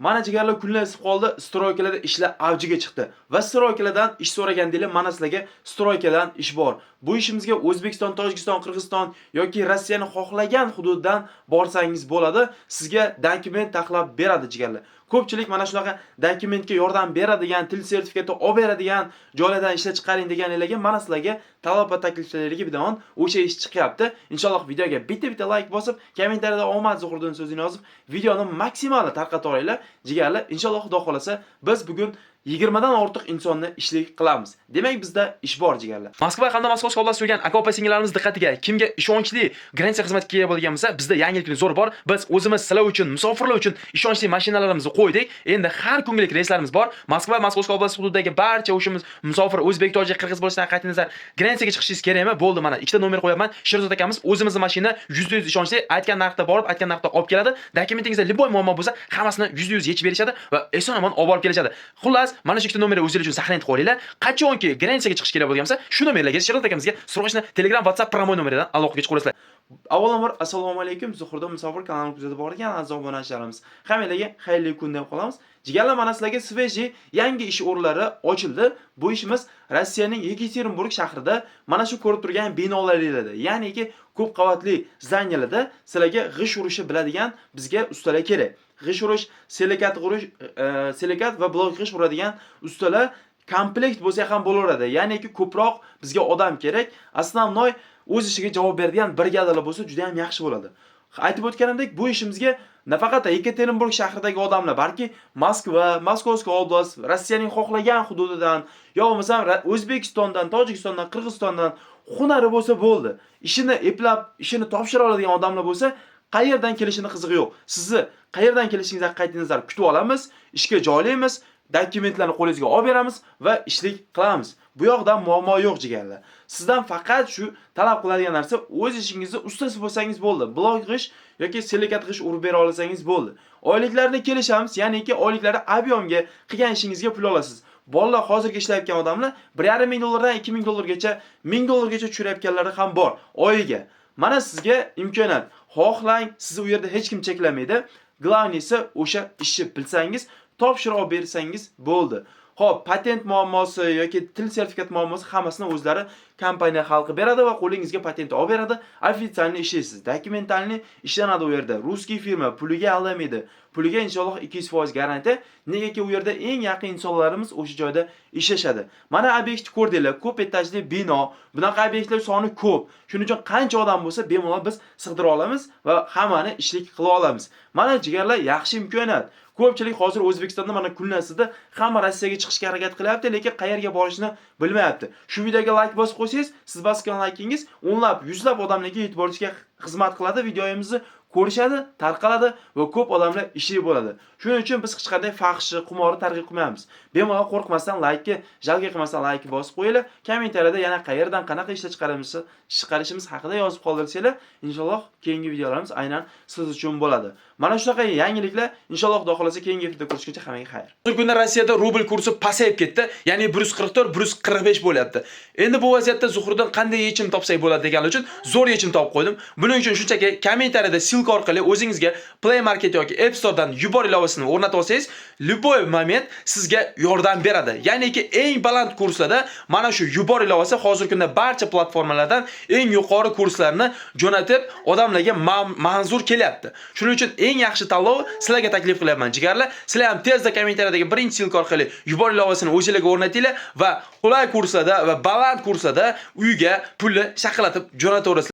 Mana jigarlar kunlar isib qoldi, stroykalarda ishlar avjiga chiqdi. Va stroykalardan ish so'ragandinglar, mana sizlarga stroykadan ish bor. Bu ishimizga O'zbekiston, Tojikiston, Qirg'iziston yoki Rossiyani xohlagan hududdan borsangiz bo'ladi. Sizga dokument taxlab beradi jigarlar. Ko'pchilik mana shunaqa dokumentga yordam beradigan, til sertifikati olib beradigan joylardan ishlab chiqaring deganlarga mana sizlarga talab va takliflarga bilan o'sha ish chiqyapti. Inshaalloh videoga bitta like bosib, kommentariyada omad Zuhriddin so'zini yozib, videoni maksimal tarqatib olinglar. Jigarlar, inshaalloh Xudo xolasa biz bugun 20 dan ortiq insonni ishlik qilamiz. Demak, bizda ish bor jigarlar. Moskva hamda Moskovskiy oblast yurgan aka-opa singillarimiz diqqatiga, kimga ishonchli gransiya xizmat kerak bo'lgan bo'lsa, bizda yangiliklar zo'r bor. Biz o'zimiz sizlar uchun, musofirlar uchun ishonchli mashinalarimizni qo'ydik. Endi har kunlik reyslarimiz bor. Moskva, Moskovskiy oblast hududidagi barcha o'shimiz musofir o'zbek, tojik, qirg'iz bo'lishidan qat'iy nazar gransiyaga chiqishingiz kerakmi? Bo'ldi, mana ikkita nomer qo'yaman. Sherzod akamiz o'zimizning mashina 100% ishonchli, aytgan narxda borib, aytgan narxda olib keladi. Dokumentingizda liboy muammo bo'lsa, hammasini 100% yechib berishadi va eson-omon olib borib kelishadi. Xullas, mana shu ikkita nomerni o'zingiz uchun saqlanib qo'yinglar. Qachonki gransiyaga chiqish kerak bo'lgan bo'lsa, shu nomerlarga Sherzod akamizga srochno Telegram, WhatsApp promoy nomeridan aloqaga chiqib olasizlar. Avvalambor assalomu alaykum. Zuhriddin musofir kanaliga kuzatib borgan aziz obunachilarimiz. Hammalarga xayrli kun deb qolamiz. Jigarlar, mana sizlarga sveji yangi ish o'rinlari ochildi. Bu ishimiz Rossiyaning Yekaterinburg shahrida mana shu ko'rib turgan binolarda, ya'niki ko'p qavatli zdaniylarda sizlarga g'ish urishi biladigan bizga ustalar kerak. G'ish urish, silikat va blok g'ish uradigan ustalar komplekt bo'lsa ham bo'laveradi. Ya'niki ko'proq bizga odam kerak. Основной o'z ishiga javob beradigan brigadalar bo'lsa juda ham yaxshi bo'ladi. Aytib o'tganimdek, bu ishimizga nafaqat Yekaterinburg shahridagi odamlar, balki Moskva, Moskovskiy oblast, Rossiyaning xohlagan hududidan, yo bo'lmasam O'zbekistondan, Tojikistondan, Qirg'izistondan hunari bo'lsa bo'ldi. Ishini eplab, ishini topshira oladigan odamlar bo'lsa, qayerdan kelishini qizig'i yo'q. Sizni qayerdan kelishingizga qat'iy nazar kutib olamiz, ishga joylaymiz, dokumentlarni qo'lingizga olib beramiz va ishlik qilamiz. Bu yoqdan muammo yo'q jigarlar. Sizdan faqat shu talab qiladigan narsa o'z ishingizni ustasi bo'lsangiz bo'ldi. Blok g'ish yoki silikat g'ish urib bera olsangiz bo'ldi. Oyliklarni kelishamiz, ya'niki oyliklari abyomga qilgan ishingizga pul olasiz. Bolalar hozirgi ishlayotgan odamlar 1,5 ming dollardan 2 ming dollargacha, 1000 dollargacha tushirayotganlari ham bor oyiga. Mana sizga imkoniyat. Xohlang, sizni u yerda hech kim cheklamaydi. Glavnisi o'sha ishni bilsangiz, topshirib olib bersangiz bo'ldi. Xo'p, patent muammosi yoki til sertifikat muammosi hammasini o'zlari kompaniya xalqi beradi va qo'lingizga patent olib beradi. Ofitsialni ishlaysiz. Dokumentalni ishlanadi u yerda. Ruskiy firma puliga aldamaydi. Puliga inshaalloh 200% garantiya. Negaki u yerda eng yaqin insonlarimiz o'sha joyda ishlashadi. Mana obyektni ko'rdinglar, ko'p etajli bino. Bunaqa obyektlar soni ko'p. Shuning uchun qancha odam bo'lsa, bemalol biz sig'dira olamiz va hammani ishlik qila olamiz. Mana jigarlar, yaxshi imkoniyat. Ko'pchilik hozir O'zbekistonda mana kunlarsida hamma Rossiyaga chiqishga harakat qilyapti, lekin qayerga borishni bilmayapti. Shu videoga like bosib qo'ysangiz, siz bosgan like'ingiz o'nlab, yuzlab odamlarga yetib borishga xizmat qiladi, videomizni ko'rishadi, tarqaladi va ko'p odamlar ishli bo'ladi. Shuning uchun biz hech qanday fahshi, qumorni targ'ib qilmaymiz. Bemalol qo'rqmasdan like, jalga qilmasdan like bosib qo'yinglar. Kommentariyada yana qayerdan qanaqa ishlar chiqarishimiz haqida yozib qoldirsanglar, inshaalloh keyingi videolarimiz aynan siz uchun bo'ladi. Mana shunaqa yangiliklar inshaalloh Xudo xolasa keyingi videoda ko'rishguncha hammaga xayr. Hozirgi kunda Rossiyada rubl kursi pasayib ketdi, ya'ni 144, 145 bo'lyapti. Endi bu vaziyatda Zuhriddin qanday yechim topsak bo'ladi deganlar uchun zo'r yechim topib qo'ydim. Buning uchun shunchaki kommentariyada ссылка orqali o'zingizga Play Market yoki App Storedan yubor ilovasini o'rnatib olsangiz, любой moment sizga yordam beradi. Ya'niki eng baland kurslarda mana shu yubor ilovasi hozirgi kunda barcha platformalardan eng yuqori kurslarni jo'natib, odamlarga manzur kelyapti. Shuning uchun eng yaxshi tanlov sizlarga taklif qilyapman jigarlar. Sizlar ham tezda kommentariyadagi birinchi ссылка orqali yubor ilovasini o'zingizga o'rnatinglar va qulay kurslarda va baland kurslarda uyga pulni shaqalatib jo'nataverasizlar.